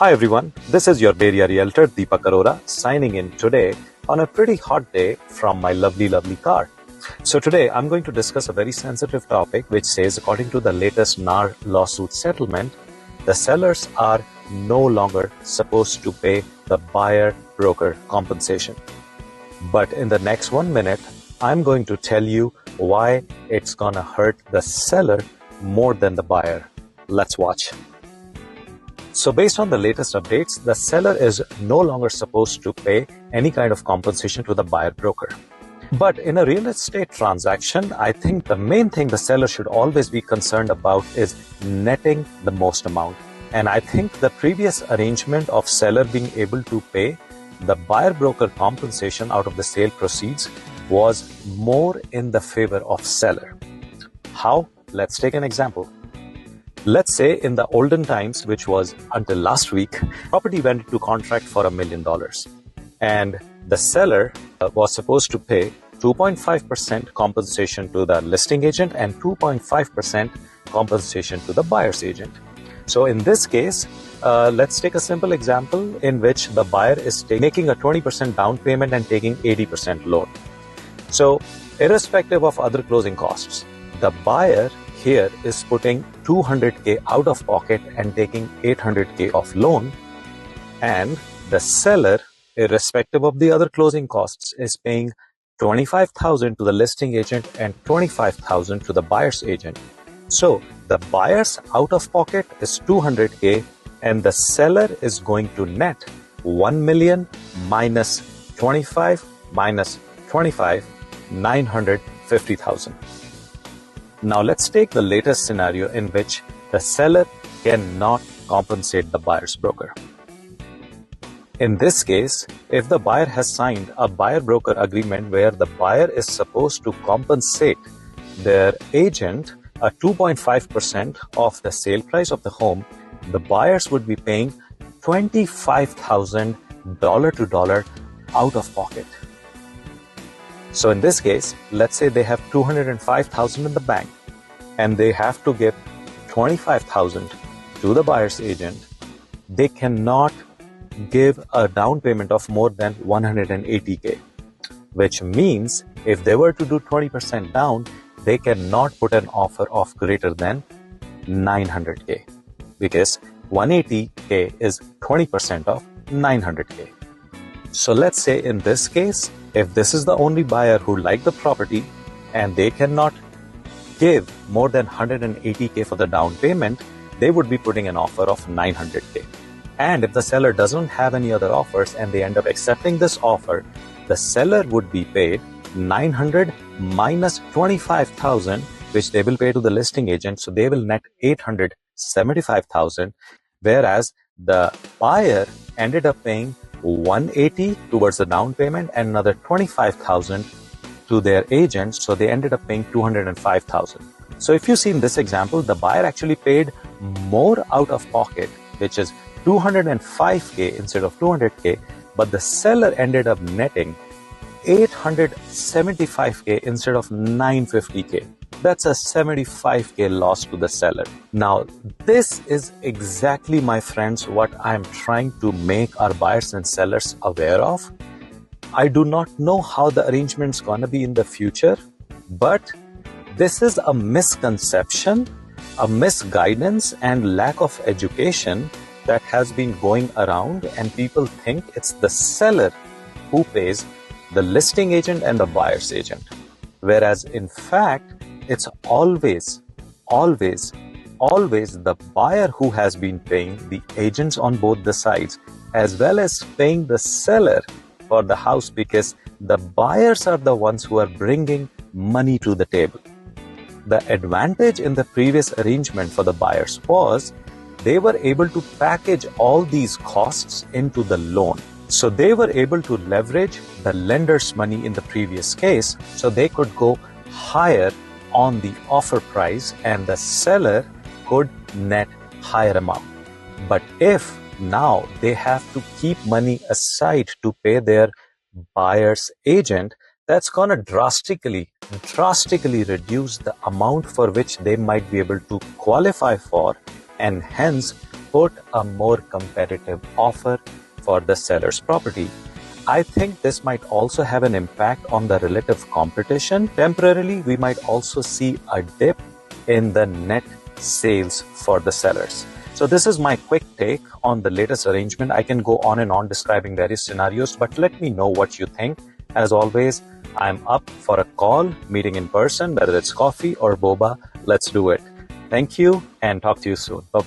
Hi everyone, this is your Bay Area Realtor Deepak Arora signing in today on a pretty hot day from my lovely car. So today I'm going to discuss a very sensitive topic which says according to the latest NAR lawsuit settlement, the sellers are no longer supposed to pay the buyer broker compensation. But in the next 1 minute, I'm going to tell you why it's gonna hurt the seller more than the buyer. Let's watch. So based on the latest updates, the seller is no longer supposed to pay any kind of compensation to the buyer broker. But in a real estate transaction, I think the main thing the seller should always be concerned about is netting the most amount. And I think the previous arrangement of seller being able to pay the buyer broker compensation out of the sale proceeds was more in the favor of seller. How? Let's take an example. Let's say in the olden times, which was until last week, property went into contract for $1 million. And the seller was supposed to pay 2.5% compensation to the listing agent and 2.5% compensation to the buyer's agent. So in this case, let's take a simple example in which the buyer is making a 20% down payment and taking 80% loan. So irrespective of other closing costs, the buyer here is putting $200K out of pocket and taking $800K of loan, and the seller, irrespective of the other closing costs, is paying $25,000 to the listing agent and $25,000 to the buyer's agent. So the buyer's out of pocket is $200K and the seller is going to net 1 million minus 25 minus 25, 950,000. Now let's take the latest scenario in which the seller cannot compensate the buyer's broker. In this case, if the buyer has signed a buyer-broker agreement where the buyer is supposed to compensate their agent a 2.5% of the sale price of the home, the buyers would be paying $25,000 to dollar out of pocket. So in this case, let's say they have $205,000 in the bank and they have to give $25,000 to the buyer's agent. They cannot give a down payment of more than $180K, which means if they were to do 20% down, they cannot put an offer of greater than $900K, because $180K is 20% of $900K. So let's say in this case, if this is the only buyer who liked the property and they cannot give more than $180K for the down payment, they would be putting an offer of $900K. And if the seller doesn't have any other offers and they end up accepting this offer, the seller would be paid $900 minus $25,000, which they will pay to the listing agent. So they will net $875,000, whereas the buyer ended up paying $180 towards the down payment and another $25,000 to their agent. So they ended up paying $205,000. So if you see in this example, the buyer actually paid more out of pocket, which is $205K instead of $200K, but the seller ended up netting $875K instead of $950K. That's a $75K loss to the seller. Now, this is exactly, my friends, what I'm trying to make our buyers and sellers aware of. I do not know how the arrangement's gonna be in the future, but this is a misconception, a misguidance, and lack of education that has been going around, and people think it's the seller who pays the listing agent and the buyer's agent. Whereas in fact, it's always the buyer who has been paying the agents on both the sides, as well as paying the seller for the house, because the buyers are the ones who are bringing money to the table. The advantage in the previous arrangement for the buyers was they were able to package all these costs into the loan. So they were able to leverage the lender's money in the previous case, so they could go higher on the offer price and the seller could net higher amount. But if now they have to keep money aside to pay their buyer's agent, that's going to drastically reduce the amount for which they might be able to qualify for, and hence put a more competitive offer for the seller's property. I think this might also have an impact on the relative competition. Temporarily, we might also see a dip in the net sales for the sellers. So this is my quick take on the latest arrangement. I can go on and on describing various scenarios, but let me know what you think. As always, I'm up for a call, meeting in person, whether it's coffee or boba. Let's do it. Thank you and talk to you soon. Bye-bye.